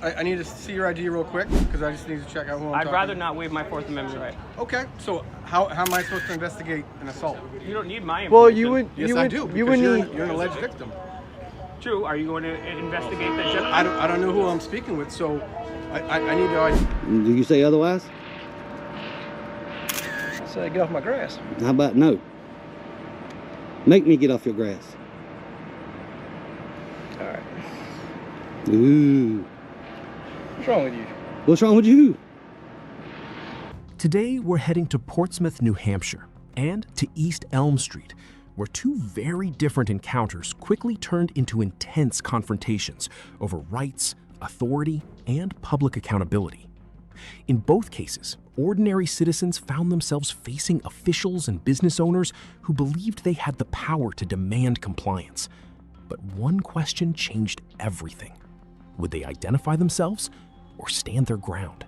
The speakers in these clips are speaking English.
I need to see your ID real quick because I just need to check out who I'm I'd rather not waive my Fourth Amendment right. Okay, so how am I supposed to investigate an assault? You don't need my information. Well, you would. Yes, you I would, do. You would Because need. you're an alleged victim. True. Are you going to investigate that gentleman? I don't know who I'm speaking with, so I need to. Do you say otherwise? Say, get off my grass. How about no? Make me get off your grass. All right. Ooh. What's wrong with you? What's wrong with you? Today, we're heading to Portsmouth, New Hampshire, and to East Elm Street, where two very different encounters quickly turned into intense confrontations over rights, authority, and public accountability. In both cases, ordinary citizens found themselves facing officials and business owners who believed they had the power to demand compliance. But one question changed everything. Would they identify themselves or stand their ground?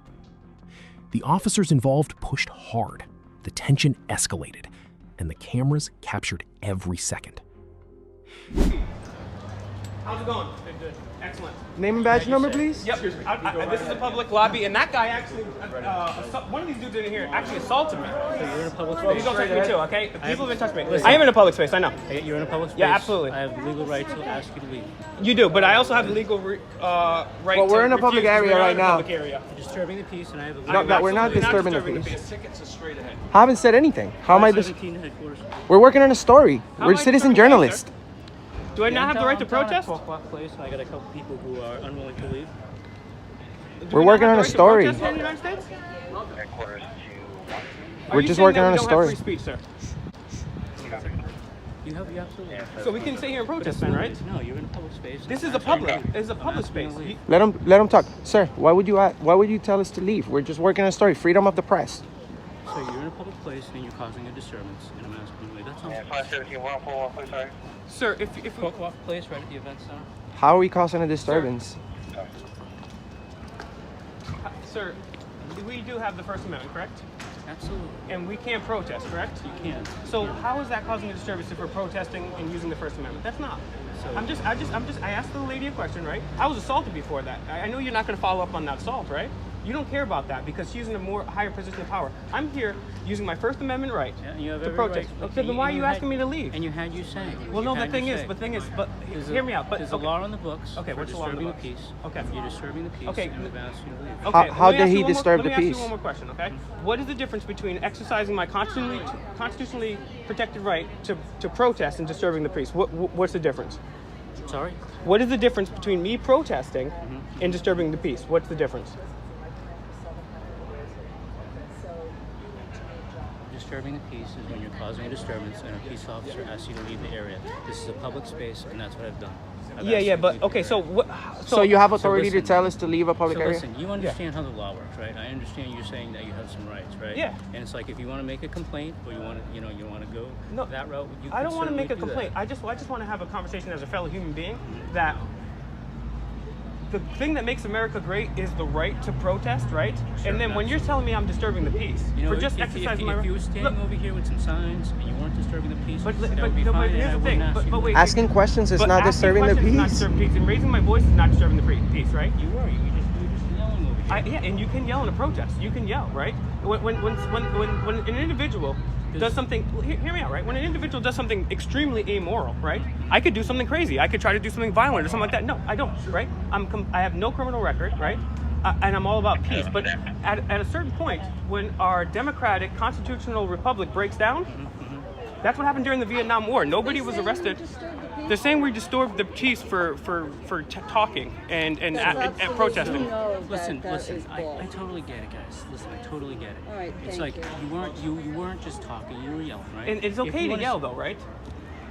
The officers involved pushed hard, the tension escalated, and the cameras captured every second. How's it going? Good. Excellent. Name and badge number, please. Yep. This is a public lobby, and that guy actually, one of these dudes in here actually assaulted me. So you're in a public Please space. don't touch me too, okay? People have been touching me. Listen. I am in a public space, I know. You're in a public space. Yeah, absolutely. I have the legal right to ask you to leave. You do, but I also have the legal right Well, we're to in a public refuse area to right go now. to the public area. You're disturbing the peace, and I have the No, legal right. we're not Absolutely disturbing the peace. Tickets are straight ahead. I haven't said anything. How am I this? 17 headquarters. We're working on a story. How We're am I citizen disturbing journalists. the peace, sir? Do I not have the right to protest? 12 o'clock place, and I got a couple people who are unwilling to leave. We're working on a story. Are We're you just saying working that on we a don't story. have free speech, sir? You absolutely. So we can sit here and protest then, right? No, you're in a public space. This is a public. It's a public space. Let them talk, sir. Why would you tell us to leave? We're just working on a story. Freedom of the press. So you're in a public place and you're causing a disturbance, and I'm asking you, that's all. 517-141, sorry. Sir, if we... 12 o'clock place right at the event center. How are we causing a disturbance? Sir, we do have the First Amendment, correct? Absolutely. And we can't protest, correct? You can. So how is that causing a disturbance if we're protesting and using the First Amendment? That's not. So- I asked the lady a question, right? I was assaulted before that. I know you're not going to follow up on that assault, right? You don't care about that because she's in a higher position of power. I'm here using my First Amendment right Yeah, you have to every protest. right. Okay, then why are you asking me to leave? And you had your say. Well, no, You the had thing your is, say. hear me out. But There's okay. a law on the books. Okay, for what's the law on the disturbing books? the peace. Okay. You're disturbing the peace. Okay. And I've asked you to leave. Okay, How let me did ask he you one more- disturb the Let me peace? ask you one more question, okay? What is the difference between exercising my constitutionally protected right to protest and disturbing the peace? What's the difference? Sorry? What is the difference between me protesting and disturbing the peace? What's the difference? Disturbing the peace is when you're causing a disturbance and a peace officer asks you to leave the area. This is a public space, and that's what I've done. I've asked you to But leave the okay, area. so what? So you have authority to listen. tell us to leave a public So area? listen, you understand how the law works, right? I understand you're saying that you have some rights, right? Yeah. And it's like if you want to make a complaint or you want to, you want to go No, that route, you I don't want to make a do that. complaint. I just want to have a conversation as a fellow human being that the thing that makes America great is the right to protest, right? Sure, and then when you're telling me I'm disturbing the peace You know, for just if exercising my if right, you were standing over here with some signs and you weren't disturbing the peace, but that would be no, fine. but and here's I the thing. wouldn't ask you But to wait, Asking questions is but not asking disturbing the questions is not peace. disturbing the peace, and raising my voice is not disturbing the peace, right? You were just yelling over here. Yeah, and you can yell in a protest. You can yell, right? When an individual does something, hear me out, right? When an individual does something extremely amoral, right? I could do something crazy. I could try to do something violent or something like that. No, I don't, right? I have no criminal record, right? And I'm all about peace. But at a certain point, when our democratic constitutional republic breaks down, that's what happened during the Vietnam War. Nobody was arrested. They're saying we disturbed the peace for talking and protesting. Listen, I totally get it, guys. Listen, I totally get it. All right, it's thank like you. you weren't just talking, you were yelling, right? And it's okay to yell, though, right?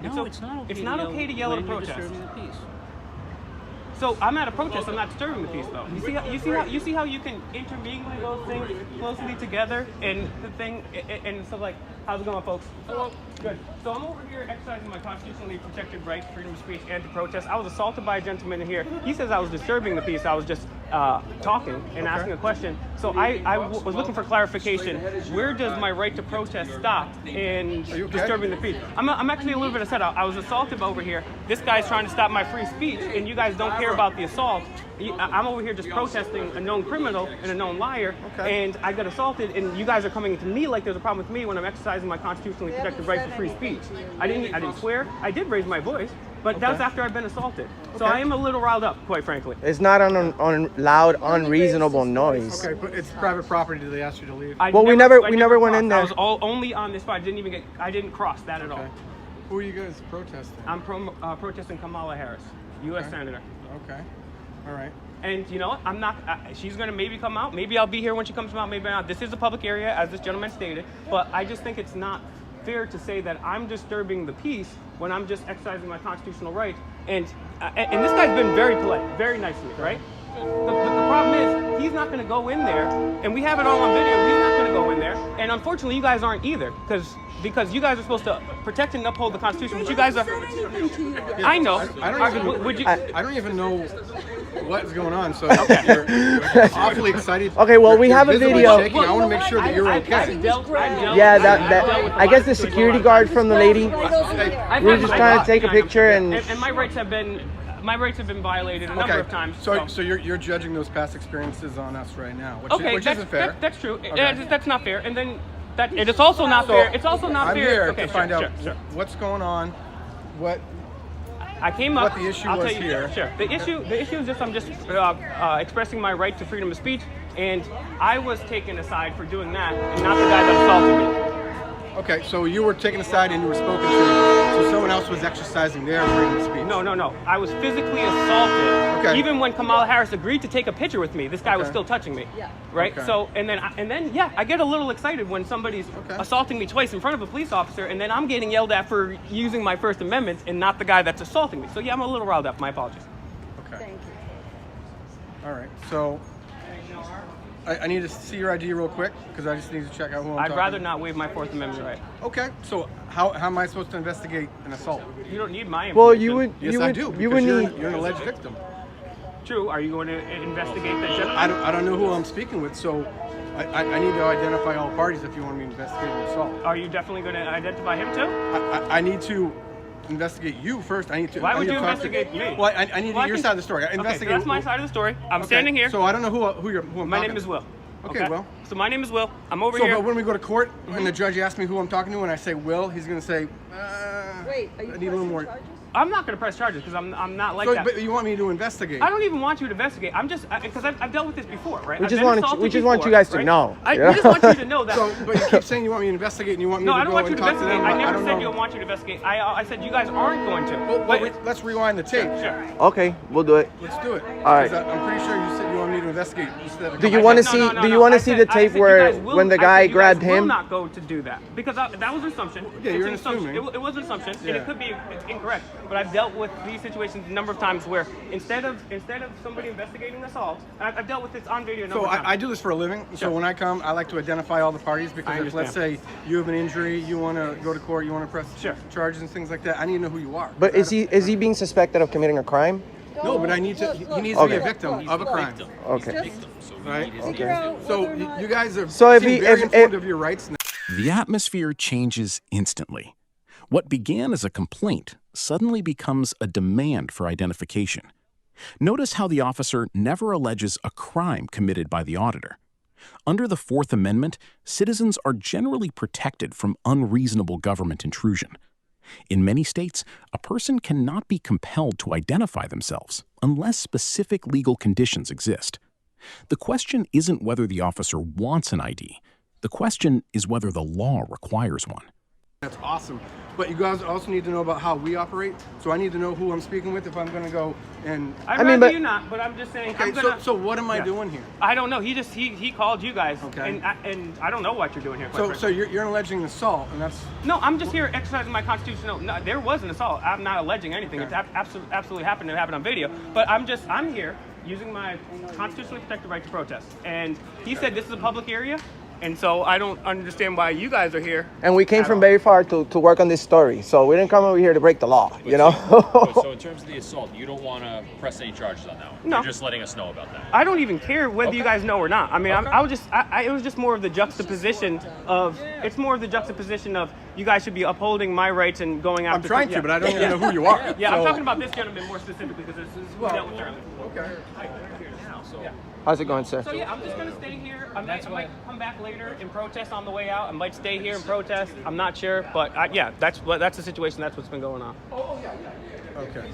No, it's not okay. It's not okay to yell at a when you're protest. disturbing the peace. So I'm at a protest. I'm not disturbing the peace, though. You see how you can intermingle those things closely together, and the thing, and so like, how's it going, folks? Hello. Good. So I'm over here exercising my constitutionally protected right, freedom of speech, and to protest. I was assaulted by a gentleman in here. He says I was disturbing the peace. I was just talking and asking a question. So I was looking for clarification. Where does my right to protest stop in Are you okay? disturbing the peace? I'm actually a little bit upset. I was assaulted over here. This guy's trying to stop my free speech, and you guys don't care about the assault. I'm over here just protesting a known criminal and a known liar, and I got assaulted, and you guys are coming to me like there's a problem with me when I'm exercising my constitutionally protected right to free speech. I didn't swear. I did raise my voice, but that was after I've been assaulted. So I am a little riled up, quite frankly. It's not on loud, unreasonable noise. Okay, but it's private property. Did they ask you to leave? Well, we never went in there. I was only on this spot. I didn't cross that at all. Who are you guys protesting? I'm protesting Kamala Harris, U.S. Senator. Okay. All right. And you know what? I'm not. She's gonna maybe come out. Maybe I'll be here when she comes out. Maybe not. This is a public area, as this gentleman stated. But I just think it's not fair to say that I'm disturbing the peace when I'm just exercising my constitutional right. And this guy's been very polite, very nice to me, right? The problem is he's not going to go in there, and we have it all on video. He's not going to go in there, and unfortunately, you guys aren't either, because you guys are supposed to protect and uphold the Constitution. But you guys are. I know. I don't even know what's going on. So you're awfully excited. Okay, well, we have a video. Shaking. I want to make sure that you're okay. I guess the security guard from the lady. We were just trying to take a picture, and my rights have been violated a number of times. So you're judging those past experiences on us right now, which isn't fair. That's true. That's not fair. And then it's also not fair. It's also not fair. I'm here to find out what's going on, what I came up. What the issue I'll was tell you, here. Sure. The issue is just I'm just expressing my right to freedom of speech, and I was taken aside for doing that, and not the guy that assaulted me. Okay, so you were taken aside and you were spoken to, so someone else was exercising their freedom of speech. No. I was physically assaulted. Okay. Even when Kamala Harris agreed to take a picture with me, this guy was still touching me. Yeah. Right. Okay. So and then I get a little excited when somebody's assaulting me twice in front of a police officer, and then I'm getting yelled at for using my First Amendment and not the guy that's assaulting me. So yeah, I'm a little riled up. My apologies. Okay. Thank you. All right. So I need to see your ID real quick because I just need to check out who I'm talking. I'd rather not waive my Fourth Amendment right. Okay. So how am I supposed to investigate an assault? You don't need my information. well, you would. Yes, you I would. do. You would Because need. you're an alleged victim. True. Are you going to investigate that gentleman? I don't know who I'm speaking with, so I need to identify all parties if you want me to investigate an assault. Are you definitely going to identify him too? I need to investigate you first. I need to. Why would you investigate me? Well, I need to get your side of the story. Okay, that's my side of the story. I'm standing here. So I don't know who I'm My talking name is to. Will. Okay, Will. So my name is Will. I'm over So here. but when we go to court and the judge asks me who I'm talking to and I say Will, he's going to say, Wait, are you I need a little more. charges? I'm not going to press charges because I'm not like So, that. but you want me to investigate? I don't even want you to investigate. I'm just because I've dealt with this before, right? We I've just been want assaulted you before, guys to right? know. We just want you to know that. So, but you keep saying you want me to investigate and you want me No, to I don't go want you and to talk to investigate. them. I never don't said know. you want you to investigate. I said you guys aren't going to. Well, let's rewind the tape. Sure. Okay, we'll do it. Let's do it. All right. 'Cause I'm pretty sure you said you want me to investigate instead of. Do you want to see? Do you want to see the tape where when the guy grabbed I will him? not go to do that because that was an assumption. Yeah, It's you're an assumption. assuming. It was an assumption, Yeah. and it could be incorrect. But I've dealt with these situations a number of times where instead of somebody investigating assault, I've dealt with this on video a number So of times. I do this for a living. So when I come, I like to identify all the parties because if, let's say, you have an injury, you want to go to court, you want to press charges and things like that, I need to know who you are. But is he being suspected of committing a crime? No, but I need to. He needs to be a victim of a crime. Okay. Right. Figure out So whether or not you guys are So if seem he- very if- informed of your rights. The atmosphere changes instantly. What began as a complaint suddenly becomes a demand for identification. Notice how the officer never alleges a crime committed by the auditor. Under the Fourth Amendment, citizens are generally protected from unreasonable government intrusion. In many states, a person cannot be compelled to identify themselves unless specific legal conditions exist. The question isn't whether the officer wants an ID. The question is whether the law requires one. That's awesome. But you guys also need to know about how we operate. So I need to know who I'm speaking with if I'm going to go and. I'd rather you not, but I'm just saying. Okay, I'm gonna, so what am I doing here? I don't know. He called you guys, Okay. and I don't know what you're doing here. quite So frankly. you're alleging assault, and that's. No, I'm just here exercising my constitutional. No, there was an assault. I'm not alleging anything. Okay. It's absolutely happened. It happened on video. But I'm here using my constitutionally protected right to protest. And he said this is a public area. And so I don't understand why you guys are here. And we came at from all. very far to work on this story. So we didn't come over here to break the law, you know? So in terms of the assault, you don't want to press any charges on that one. No. You're just letting us know about that. I don't even care whether you Okay. guys know or not. I mean, Okay. it was just more of the juxtaposition of, it's more of the juxtaposition of you guys should be upholding my rights and going after. I'm trying yeah. to, but I don't even know who you are. Yeah, I'm So- talking about this gentleman more specifically because this is who we dealt with earlier. Okay. How's it going, sir? So yeah, I'm just gonna stay here. I might come back later and protest on the way out. I might stay here and protest. I'm not sure, but that's the situation. That's what's been going on. Okay.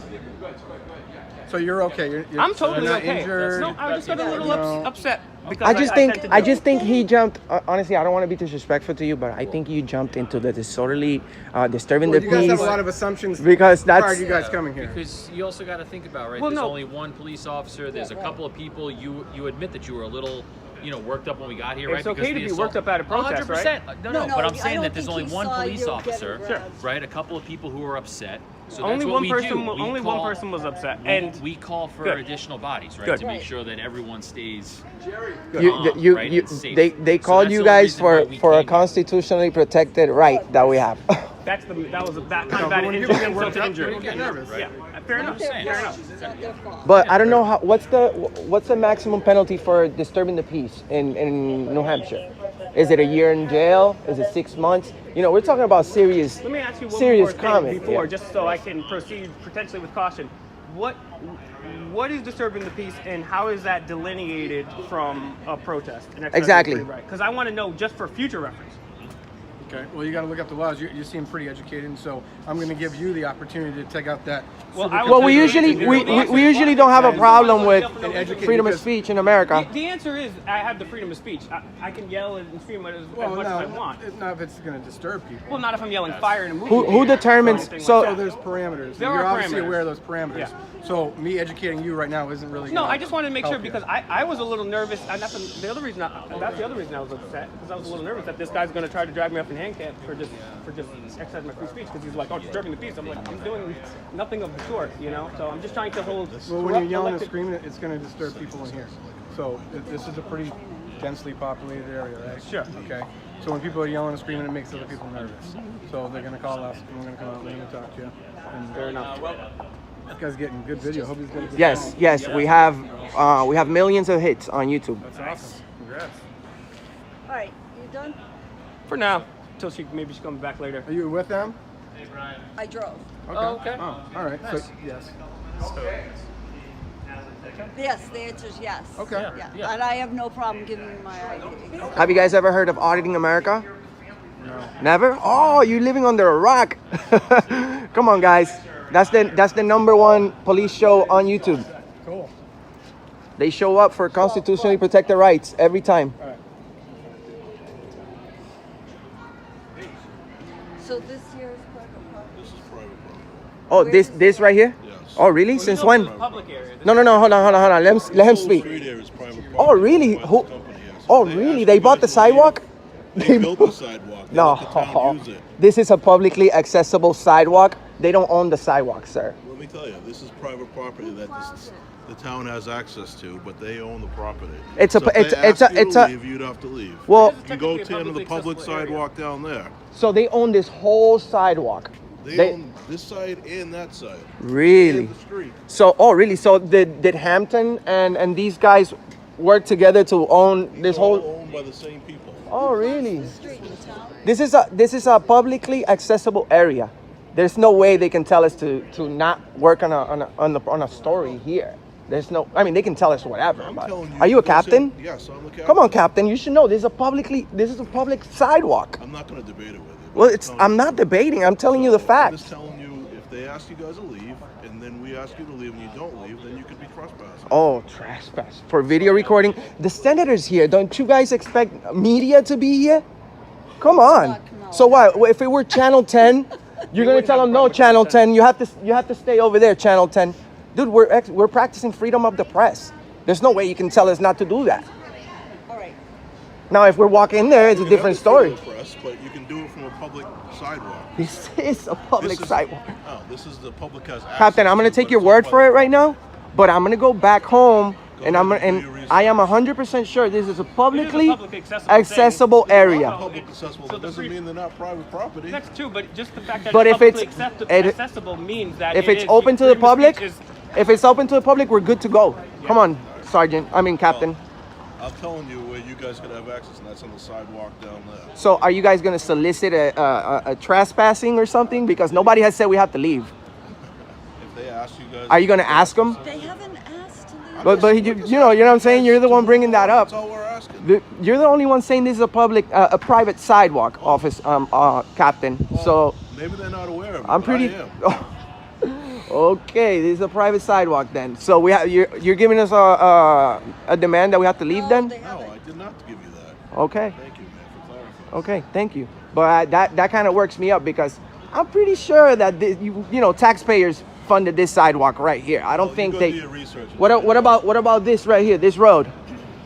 So you're okay. You're I'm totally you're not okay. Injured. No, I just got a little upset because I just tend to I do- just think he jumped. Honestly, I don't want to be disrespectful to you, but I think you jumped into the disorderly, disturbing Well, the you guys have peace. a lot of assumptions Because prior that's- to you guys coming here. Because you also got to think about, right? Well, There's no. only one police officer. There's a couple of people. You admit that you were a little, worked up when we got here, right? It's okay Because to the be assault- worked up at a protest, right? 100%. No, No, but I'm I saying don't that there's think only he one saw police you officer, getting grabbed. right? A couple of people who were upset. So Only that's what one we person. do. We Only call- one person was upset, we- and we call for Good. additional bodies, right? Good. To make Right. sure that everyone stays. They So called that's you the guys reason why we for a came here. constitutionally protected right that we have. that was a bad, kind No, of but bad when injury, people get worked insulted up, injury. people get nervous. Yeah, fair enough. Fair enough. It's not their fault. But I don't know what's the maximum penalty for disturbing the peace in New Hampshire? Is it a year in jail? Is it 6 months? We're talking about serious Let me ask you one serious more thing comment. before, Yeah. just so I can proceed potentially with caution. What is disturbing the peace, and how is that delineated from a protest? Exactly. Because I want to know just for future reference. Okay. Well, you got to look up the laws. You seem pretty educated, and so I'm going to give you the opportunity to take out that. Well, super I will Well, we take usually it. we usually don't have a problem with And educate freedom of because- speech in America. The answer is I have the freedom of speech. I can yell and scream as Well, much no, as I want. not if it's going to disturb people. Well, not if I'm yelling fire in a movie. Who determines? Anything So So there's parameters. There You're are obviously parameters. aware of those parameters. Yeah. So me educating you right now isn't really. No, gonna I just wanted to make sure help you. because I was a little nervous. And that's the other reason. That's the other reason I was upset because I was a little nervous that this guy's going to try to drag me up in handcuffs for just exercising my free speech because he's like, oh, disturbing the peace. I'm like, I'm doing nothing of the sort, So I'm just trying to hold. Well, when you're corrupt yelling and elected- screaming, it's going to disturb people in here. So this is a pretty densely populated area, right? Sure. Okay. So when people are yelling and screaming, it makes other people nervous. So they're going to call us, and we're going to come out and we're going to talk to you. And Fair enough. This guy's getting good video. Hope he's getting good yes, sound. yes, we have millions of hits on YouTube. That's awesome. Congrats. All right, you done? For now, until maybe she comes back later. Are you with them? I drove. Okay. Oh, okay. Oh, all right. So, yes. Yes, the answer is yes. Okay. Yeah. And I have no problem giving you my ID. Have you guys ever heard of Auditing America? No. Never? Oh, you're living under a rock. Come on, guys. That's the #1 police show on YouTube. Cool. They show up for constitutionally protected rights every time. All right. So this year is private property. Oh, this right here? Oh, really? Since when? Public area. No. Hold on. Let him speak. Oh, really? Who? Oh, really? They bought the sidewalk? They built the sidewalk. They let the town use it. This is a publicly accessible sidewalk. They don't own the sidewalk, sir. Let me tell you, this is private property that the town has access to, but they own the property. It's a- So if it's- they it's a- ask you it's to a- leave, you'd have to leave. Well, You go technically a to the publicly public accessible area. sidewalk down there. so they own this whole sidewalk. They own this side and that side. Really? And the street. So, oh, really? So did Hampton and these guys work together to own this It's all whole? owned by the same people. Oh, really? Street in town. This is a publicly accessible area. There's no way they can tell us to not work on a story here. There's no. I mean, they can tell us whatever. I'm But telling you. are you a this is- captain? Yes, I'm the captain. Come on, captain. You should know this is a public sidewalk. I'm not going to debate it with you. but Well, I'm it's. telling I'm you. not debating. I'm telling you the I'm facts. just telling you, if they ask you guys to leave, and then we ask you to leave, and you don't leave, then you could be trespassing. Oh, trespass for video recording. The senators here. Don't you guys expect media to be here? Come on. So what? If it were Channel 10, you're gonna tell them no, Channel 10. You have to stay over there, Channel 10. Dude, we're practicing freedom of the press. There's no way you can tell us not to do that. All right. Now, if we're walking in there, it's a You can different have the freedom story. of press, but you can do it from a public sidewalk. This is a public This is- sidewalk. No, this is the public has access Captain, I'm gonna to, take but your it's word owned for by it right now, but I'm gonna go back home and I am 100% sure this is a publicly publicly accessible area. Public accessible, that doesn't mean they're not private property. That's true, but just the fact that But it's if it's publicly accessible means that if it it's is. open to the Freedom of public, speech is- if it's open to the public, we're good to go. Come on, Sergeant. I mean, Captain. I'm telling you where you guys could have access, and that's on the sidewalk down there. So, are you guys gonna solicit a trespassing or something? Because nobody has said we have to leave. If they ask you guys, Are you gonna ask them? They haven't asked to leave. But you know what I'm saying. You're the one bringing that up. That's all we're asking. You're the only one saying this is a private sidewalk, office Captain. So Maybe they're not aware of it. I'm but pretty. I am. Okay, this is a private sidewalk then. So you're giving us a demand that we have to leave then? No, I did not give you that. Okay. Thank you, man, for clarifying. Okay, thank you. But that kind of works me up because I'm pretty sure that taxpayers funded this sidewalk right here. I don't think you they. go do your research. What about this right here? This road.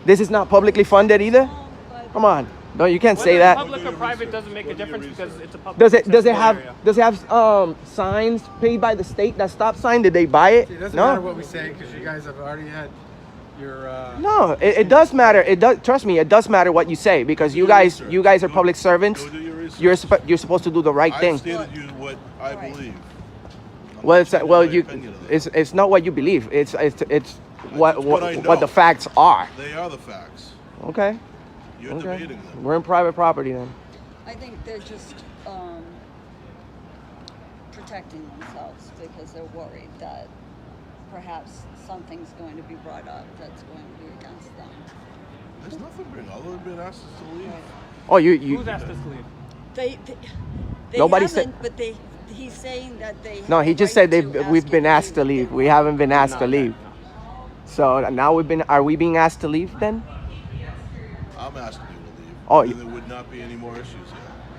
This is not publicly funded either. Come on, no, you can't say Whether that. public or private doesn't make a difference because it's a public. Does it accessible area. have signs paid by the state? That stop sign? Did they buy it? It doesn't No. matter what we say because you guys have already had your. No, it does matter. It does. Trust me, it does matter what you say because you guys are public servants. Go do your research. You're supposed to do the right I thing. stated you what I believe. Well, It's it's not what you believe. It's what I know. what the facts are. They are the facts. Okay. You're Okay. debating them. We're in private property then. I think they're just protecting themselves because they're worried that perhaps something's going to be brought up that's going to be against them. There's nothing bring. All they've been asked us to leave. Oh, you. Who's asked us to leave? They Nobody haven't, said- but he's saying that they. No, have he the just right said to ask we've you been to asked to if they leave. We want. haven't been asked to leave. So now are we being asked to leave then? I'm asking you to leave. Oh, and there would not be any more issues here.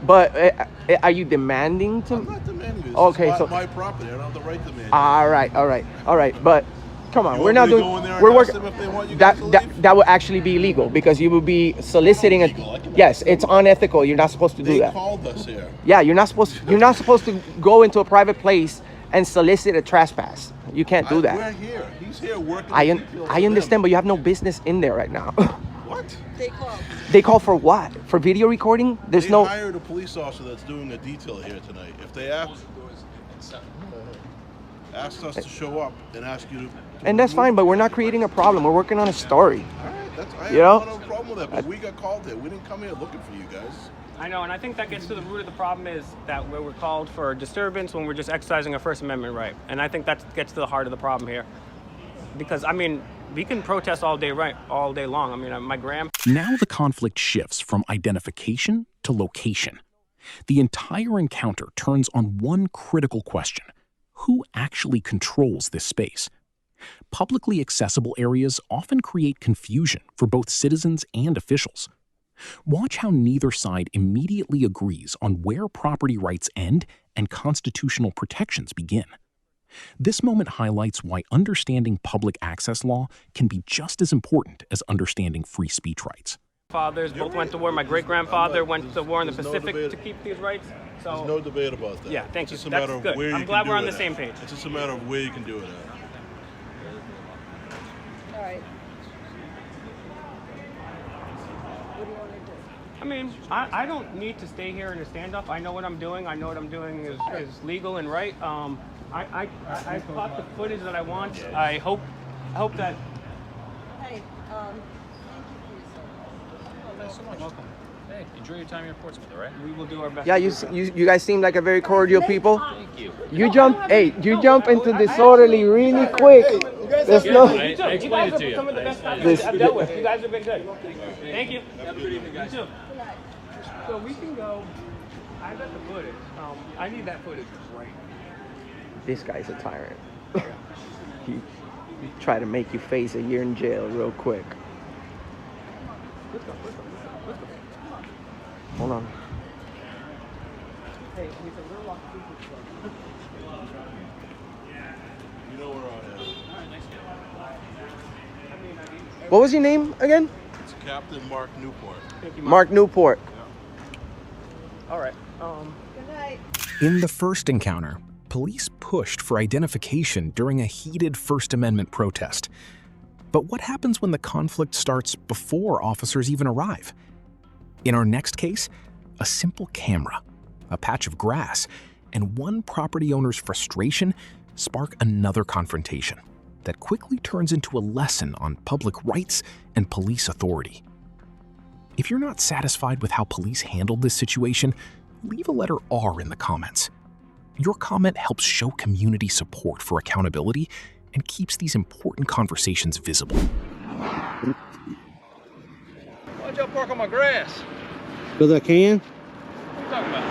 But are you demanding to? I'm not demanding this. Okay, It's so my property. I don't have the right to demand. all right. But come on, You we're want not me to doing. go in there and We're ask working. them if they want you guys to leave? That would actually be illegal because you would be soliciting Illegal, I can Yes, ask it's unethical. You're not supposed to do They that. called us here. Yeah, you're not supposed to go into a private place and solicit a trespass. You can't do We're that. here. He's here working. I the details I for understand, them. but you have no business in there right now. What? They called. They call for what? For video recording? There's They no. hired a police officer that's doing a detail here tonight. If they asked us to show up and ask you to. And that's fine, but we're not creating a problem. We're working on a story. All right, that's I You know? have no problem with that. But we got called here. We didn't come here looking for you guys. I know, and I think that gets to the root of the problem is that where we're called for disturbance when we're just exercising our First Amendment right. And I think that gets to the heart of the problem here. Because, I mean, we can protest all day long. I mean, my Now the conflict shifts from identification to location. The entire encounter turns on one critical question: who actually controls this space? Publicly accessible areas often create confusion for both citizens and officials. Watch how neither side immediately agrees on where property rights end and constitutional protections begin. This moment highlights why understanding public access law can be just as important as understanding free speech rights. fathers both went to war. My great-grandfather went to war in the Pacific to keep these rights. So There's no debate about that. Yeah, thank It's you. just a That's matter of good. where I'm you glad can we're do on it the at. same page. It's just a matter of where you can do it at. All right. What do you want to do? I mean, I don't need to stay here in a standoff. I know what I'm doing. I know what I'm doing is legal and right. I caught the footage that I want. I hope that. Hey, thank you for your service. Thanks so much. Welcome. Hey, enjoy your time here in Portsmouth, all right? We will do our best. Yeah, you guys seem like a very cordial people. Thank you. You jump into disorderly really quick. There's I no. explained it to you. Some of the best guys This- I've dealt with. You guys have been good. Thank you. Have a good evening, guys. You too. So we can go. I got the footage. I need that footage right. This guy's a tyrant. he try to make you face a year in jail real quick. Let's go. Hold on. Hey, we said we're walking. You know we're on here. What was your name again? It's Captain Mark Newport. Thank you, Mark Newport. All right. Good night. In the first encounter, police pushed for identification during a heated First Amendment protest. But what happens when the conflict starts before officers even arrive? In our next case, a simple camera, a patch of grass, and one property owner's frustration spark another confrontation that quickly turns into a lesson on public rights and police authority. If you're not satisfied with how police handled this situation, leave a letter R in the comments. Your comment helps show community support for accountability and keeps these important conversations visible. Why'd y'all park on my grass? Because I can. What are you talking about?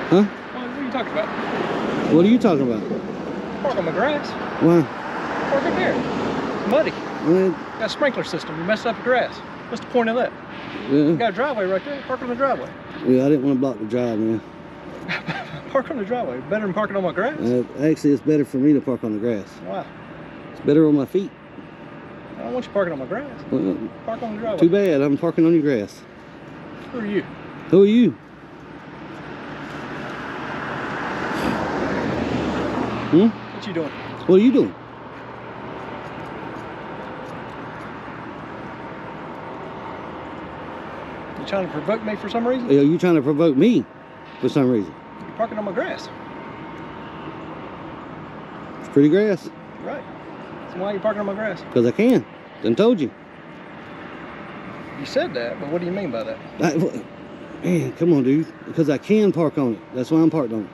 Huh? What are you talking about? What are you talking about? Park on my grass. Why? Park up here. It's muddy. Well, Got a sprinkler system. You messed up the grass. What's the point of that? yeah. You got a driveway right there. Park on the driveway. Yeah, I didn't want to block the drive, man. Park on the driveway. Better than parking on my grass. Actually, it's better for me to park on the grass. Why? It's better on my feet. I don't want you parking on my grass. Well, Park on the driveway. too bad. I'm parking on your grass. Who are you? Who are you? What you doing? What are you doing? You trying to provoke me for some reason? Are you trying to provoke me for some reason? You're parking on my grass. It's pretty grass. Right. So why are you parking on my grass? Because I can. Done told you. You said that, but what do you mean by that? Man, come on, dude. Because I can park on it. That's why I'm parked on it.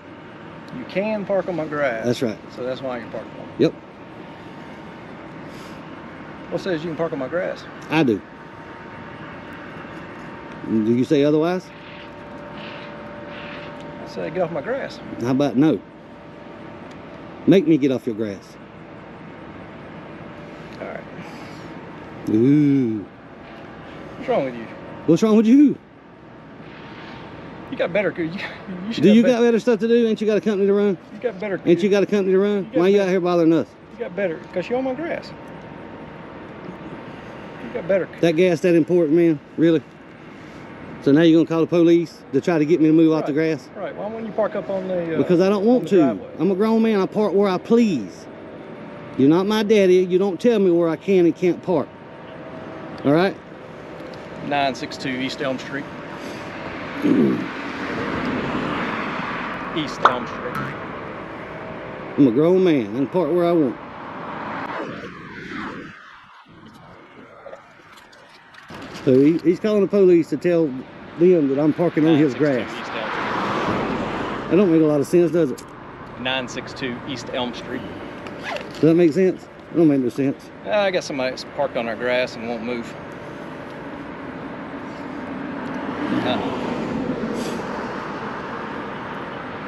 You can park on my grass. That's right. So that's why you're parking on it. Yep. What says you can park on my grass? I do. Do you say otherwise? I say get off my grass. How about no? Make me get off your grass. All right. Ooh. What's wrong with you? What's wrong with you? You got better. You should. Do have you better, got better stuff to do? Ain't you got a company to run? You got better. Ain't you got a company to run? got Why you better- out here bothering us? You got better because you're on my grass. You got better. That gas that important, man? Really? So now you're gonna call the police to try to get me to move off the grass? Right. Why wouldn't you park up on the? Because I don't on want the to. driveway? I'm a grown man. I park where I please. You're not my daddy. You don't tell me where I can and can't park. All right? 962 East Elm Street. East Elm Street. I'm a grown man. I can park where I want. So he's calling the police to tell them that I'm parking on his grass. East Elm That don't make a lot of sense, does it? Street. 962 East Elm Street. Does that make sense? It don't make no sense. I got somebody that's parked on our grass and won't move.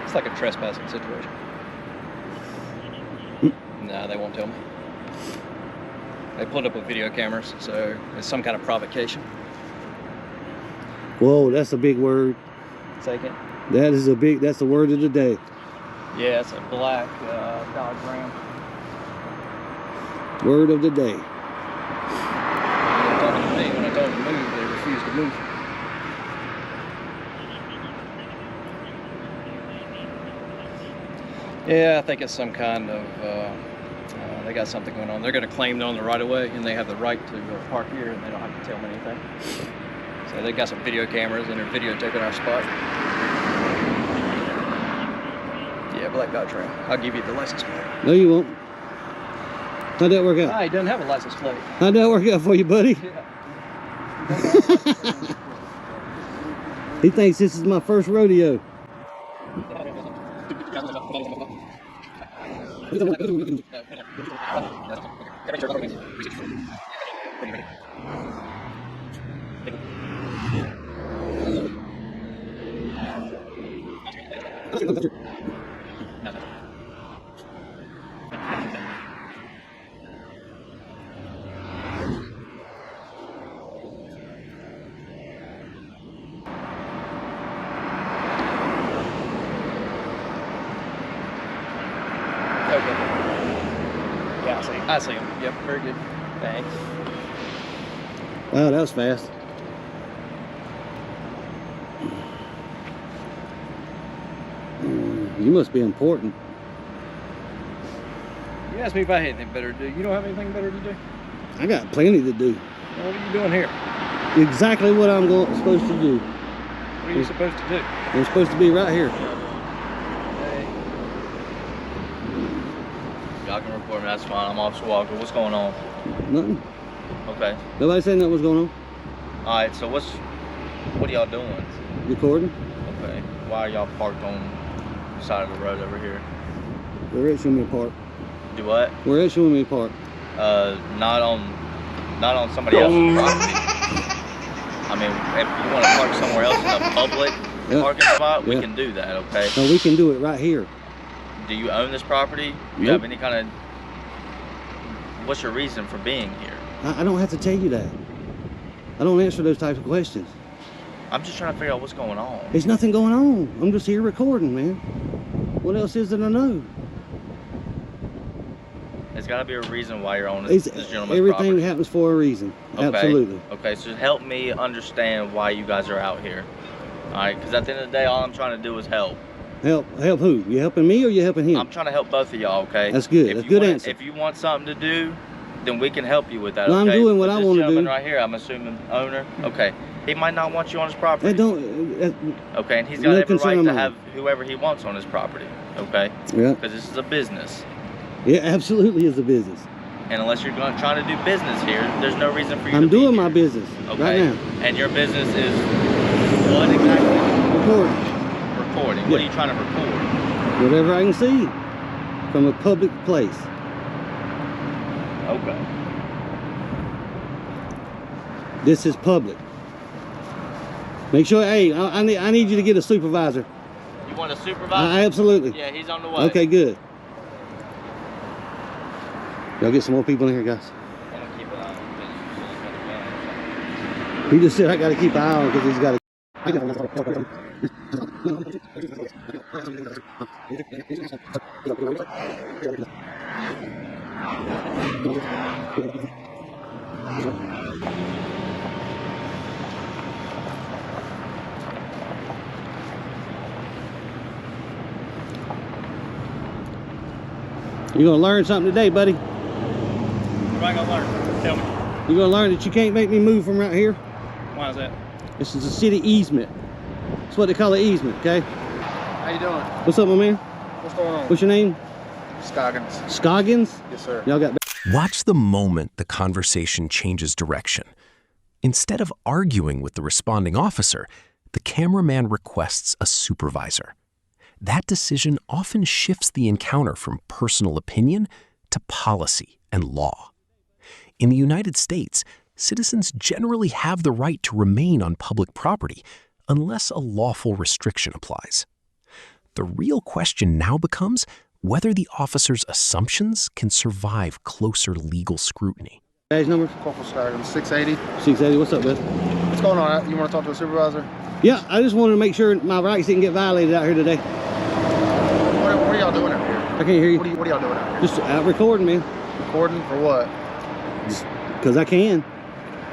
It's like a trespassing situation. No, they won't tell me. They pulled up with video cameras, so it's some kind of provocation. Whoa, that's a big word. Take it. That's the word of the day. Yeah, it's a black Dodge Ram. Word of the day. They're talking to me. When I told them to move, they refused to move. Yeah, I think it's some kind of, they got something going on. They're going to claim they're on the right of way and they have the right to park here and they don't have to tell them anything. So they got some video cameras and they're videotaping our spot. Yeah, black Dodge Ram. I'll give you the license plate. No, you won't. How'd that work out? Ah, he doesn't have a license plate. How'd that work out for you, buddy? Yeah. He thinks this is my first rodeo. Okay. Yeah, I see him. Yep, very good. Thanks. Wow, that was fast. You must be important. You asked me if I had anything better to do. You don't have anything better to do? I got plenty to do. Well, what are you doing here? Exactly what I'm supposed to do. What are you supposed to do? I'm supposed to be right here. Hey. Y'all can report me, that's fine. I'm Officer Walker. What's going on? Nothing. Okay. Nobody said nothing was going on. Alright, so what are y'all doing? Recording. Okay. Why are y'all parked on the side of the road over here? Where else you want me to park? Do what? Where else you want me to park? Not on somebody else's property. I mean, if you want to park somewhere else in a public parking spot, we can do that, okay? No, we can do it right here. Do you own this property? Do you have any kind of... What's your reason for being here? I don't have to tell you that. I don't answer those types of questions. I'm just trying to figure out what's going on. There's nothing going on. I'm just here recording, man. What else is there to know? There's got to be a reason why you're on this gentleman's everything property. happens for a reason. Okay. Absolutely. Okay, so help me understand why you guys are out here. All right, because at the end of the day, all I'm trying to do is help. Help who? You helping me or you helping him? I'm trying to help both of y'all, okay? That's good. That's a good answer. If you want something to do, then we can help you with that, Well, okay? I'm doing what I want to do. This gentleman right here, I'm assuming owner. Okay, he might not want you on his property. Okay, and he's got every right to have whoever he wants on his property, okay? Yeah. Because this is a business. Yeah, absolutely is a business. And unless you're trying to do business here, there's no reason for you I'm to be doing here. my business Okay. right now. And your business is what exactly? Recording. Recording. Yeah. What are you trying to record? Whatever I can see from a public place. Okay. This is public. Make sure, hey, I need you to get a supervisor. You want a supervisor? Absolutely. Yeah, he's on the way. Okay, good. Y'all get some more people in here, guys. I'm gonna keep an eye on He just said I gotta keep an eye on because he's got to. You're gonna learn something today, buddy. What am I gonna learn? Tell me. You're gonna learn that you can't make me move from right here. Why is that? This is a city easement. That's what they call an easement, okay? How you doing? What's up, my man? What's going on? What's your name? Scoggins. Scoggins? Yes, sir. Y'all got... Watch the moment the conversation changes direction. Instead of arguing with the responding officer, the cameraman requests a supervisor. That decision often shifts the encounter from personal opinion to policy and law. In the United States, citizens generally have the right to remain on public property unless a lawful restriction applies. The real question now becomes whether the officer's assumptions can survive closer legal scrutiny. Badge number? Corporal Scoggins, 680. 680, what's up, bud? What's going on? You want to talk to a supervisor? Yeah, I just wanted to make sure my rights didn't get violated out here today. What are y'all doing out here? I can't hear you. What are y'all doing out here? Just out recording, man. Recording for what? Just because I can,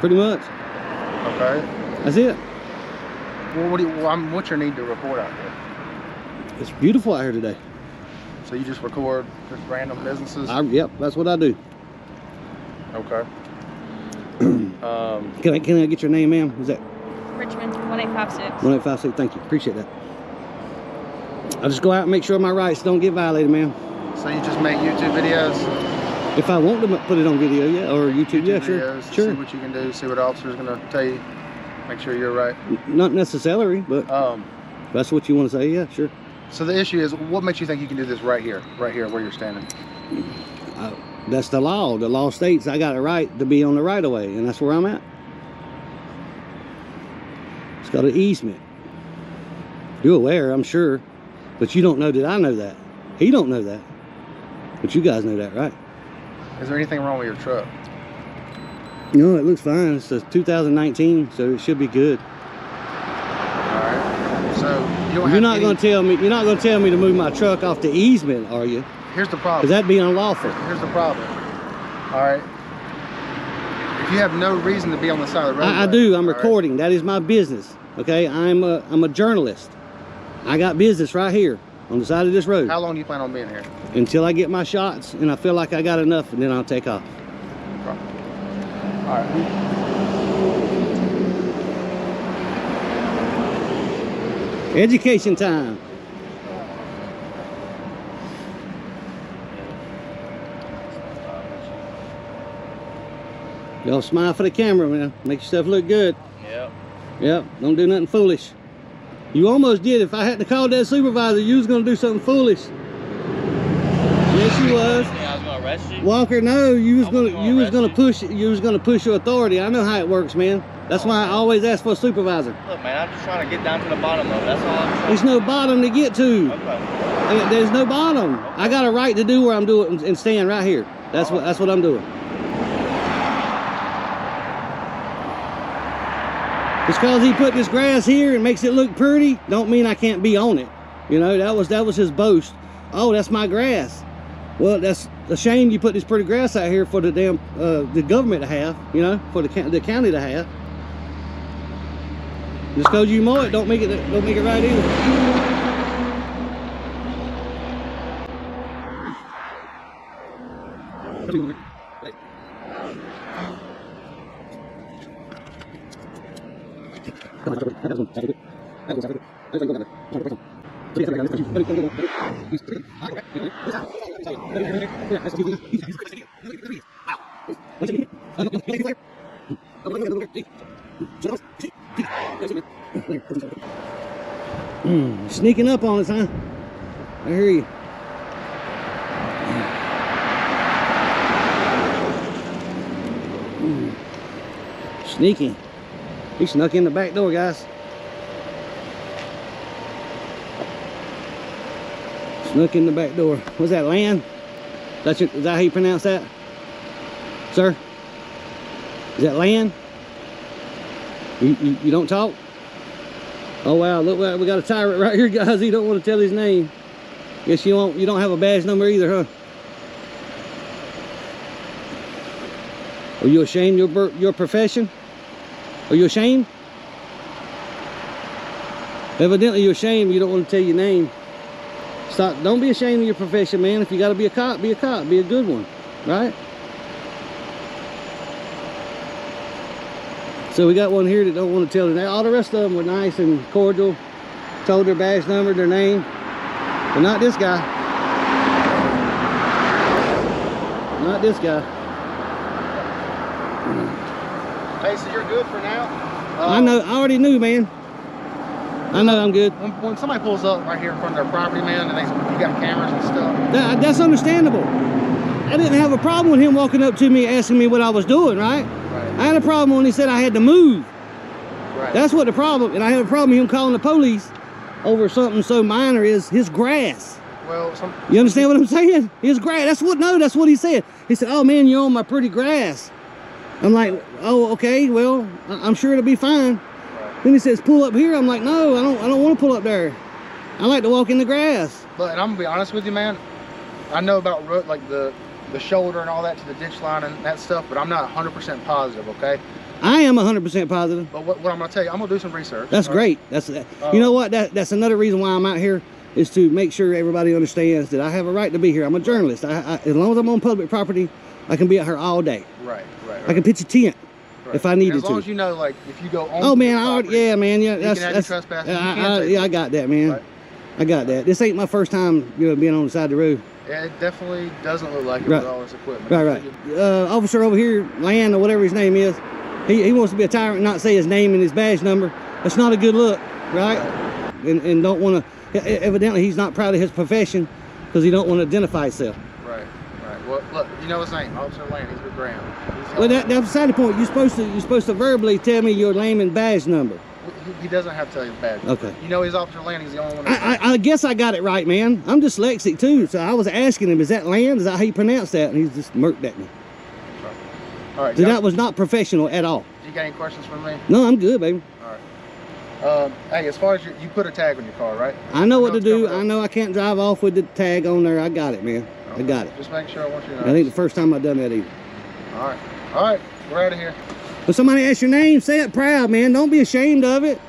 pretty much. Okay. That's it. Well, what's your need to record out here? It's beautiful out here today. So you just record just random businesses? Yep, that's what I do. Okay. Can I get your name, ma'am? Is that Richmond, 1856. 1856? Thank you. Appreciate that. I just go out and make sure my rights don't get violated, ma'am. So you just make YouTube videos? If I want to put it on video, yeah, or YouTube, yeah, sure. Videos, Sure. See what you can do, see what the officer's going to tell you, make sure you're right. Not necessarily, but if that's what you want to say, yeah, sure. So the issue is, what makes you think you can do this right here where you're standing? That's the law. The law states I got a right to be on the right of way, and that's where I'm at. It's got an easement. You're aware, I'm sure, but you don't know that I know that. He don't know that, but you guys know that, right? Is there anything wrong with your truck? No, it looks fine. It's a 2019, so it should be good. All right. So You're not going to tell me to move my truck off the easement, are you? Here's the problem. Because that'd be unlawful. Here's the problem. All right. If you have no reason to be on the side of the road, I do. I'm recording. That is my business. Okay. I'm a journalist. I got business right here. on the side of this road. How long do you plan on being here? Until I get my shots and I feel like I got enough, and then I'll take off. All right. Education time. Y'all smile for the camera, man. Make yourself look good. Yep. Yep. Don't do nothing foolish. You almost did. If I hadn't called that supervisor, you was gonna do something foolish. Yes, you was. I was gonna arrest you. Walker, no, you was gonna push your authority. I know how it works, man. That's why I always ask for a supervisor. Look, man, I'm just trying to get down to the bottom of it. That's all I'm trying. There's no bottom to get to. Okay. There's no bottom. Okay. I got a right to do where I'm doing and stand right here. That's what I'm doing. Just because he put this grass here and makes it look pretty, don't mean I can't be on it. You know, that was his boast. Oh, that's my grass. Well, that's a shame you put this pretty grass out here for the damn the government to have. You know, for the county to have. Just because you mow it, don't make it right either. Sneaking up on us, huh? I hear you. Sneaky. He snuck in the back door, guys. Snuck in the back door. What's that, land? Is that how you pronounce that? Sir? Is that land? You don't talk? Oh wow, look, we got a tyrant right here, guys. He don't want to tell his name. Guess you don't have a badge number either, huh? Are you ashamed of your profession? Are you ashamed? Evidently you're ashamed. You don't want to tell your name. Stop. Don't be ashamed of your profession, man. If you got to be a cop, be a cop. Be a good one, right? So we got one here that don't want to tell their name. All the rest of them were nice and cordial. Told their badge number, their name. But not this guy. Not this guy. Hey, so you're good for now? I know. I already knew, man. I know I'm good. When somebody pulls up right here in front of their property, man, and you got cameras and stuff. That's understandable. I didn't have a problem with him walking up to me asking me what I was doing, right? I had a problem when he said I had to move. Right. That's what the problem, and I had a problem with him calling the police over something so minor as his grass. Well, you understand what I'm saying? His grass. That's what he said. He said, "Oh man, you're on my pretty grass." I'm like, "Oh, okay. Well, I'm sure it'll be fine." Right. Then he says, "Pull up here." I'm like, "No, I don't want to pull up there. I like to walk in the grass." But and I'm gonna be honest with you, man. I know about like the shoulder and all that to the ditch line and that stuff, but I'm not 100% positive, okay? I am 100% positive. But what I'm going to tell you, I'm going to do some research. That's great. That's you know what? That's another reason why I'm out here, is to make sure everybody understands that I have a right to be here. I'm a journalist. As long as I'm on public property, I can be out here all day. Right. I can pitch a tent if I needed to. As long as you know, like, if you go on. Oh man, that's trespass. Yeah, I got that, man. Right. I got that. This ain't my first time, being on the side of the road. Yeah, it definitely doesn't look like it with all this equipment. Right. Officer over here, Land or whatever his name is, he wants to be a tyrant and not say his name and his badge number. That's not a good look, right? And don't want to. Evidently, he's not proud of his profession because he don't want to identify himself. Right. Well, look, you know his name, Officer Land. He's with Graham. Well, that's beside the point. You're supposed to verbally tell me your name and badge number. He doesn't have to tell you the badge. Okay. You know he's Officer Land. He's the only one. I guess I got it right, man. I'm dyslexic too, so I was asking him, "Is that Land? Is that how you pronounce that?" And he's just murked at me. All right. So that was not professional at all. You got any questions for me? No, I'm good, baby. All right. Hey, as far as you put a tag on your car, right? I know what to do. I know I can't drive off with the tag on there. I got it, man. Okay. I got it. Just make sure. I want you to know. I think the first time I've done that either. All right. We're out of here. When somebody asks your name, say it proud, man. Don't be ashamed of it.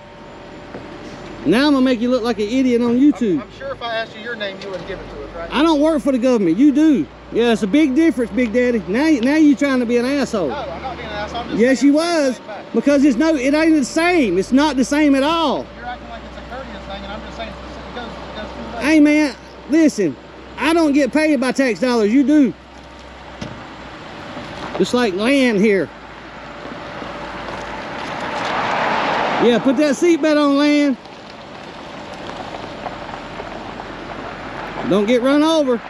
Now I'm gonna make you look like an idiot on YouTube. I'm sure if I asked you your name, you wouldn't give it to us, right? I don't work for the government. You do. Yeah, it's a big difference, Big Daddy. Now you trying to be an asshole. No, I'm not being an asshole. I'm just Yes, saying you the same was. thing back. Because it ain't the same. It's not the same at all. You're acting like it's a courteous thing, and I'm just saying it goes too late. Hey, man, listen. I don't get paid by tax dollars. You do. Just like land here. Yeah, put that seatbelt on, land. Don't get run over.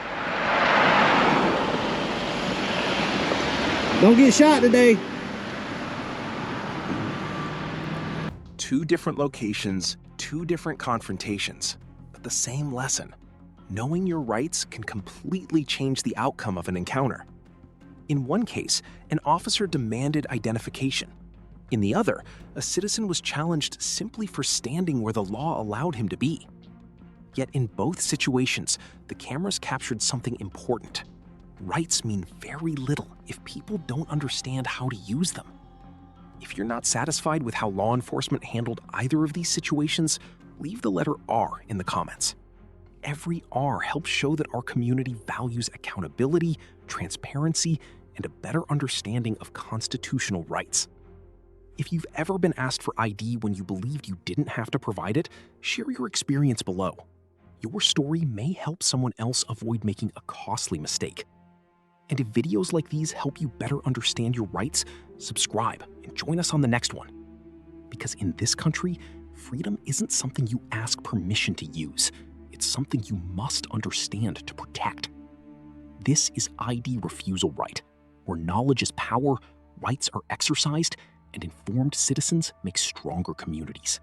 Don't get shot today. Two different locations, two different confrontations, but the same lesson. Knowing your rights can completely change the outcome of an encounter. In one case, an officer demanded identification. In the other, a citizen was challenged simply for standing where the law allowed him to be. Yet in both situations, the cameras captured something important. Rights mean very little if people don't understand how to use them. If you're not satisfied with how law enforcement handled either of these situations, leave the letter R in the comments. Every R helps show that our community values accountability, transparency, and a better understanding of constitutional rights. If you've ever been asked for ID when you believed you didn't have to provide it, share your experience below. Your story may help someone else avoid making a costly mistake. And if videos like these help you better understand your rights, subscribe and join us on the next one. Because in this country, freedom isn't something you ask permission to use. It's something you must understand to protect. This is ID Refusal Right, where knowledge is power, rights are exercised, and informed citizens make stronger communities.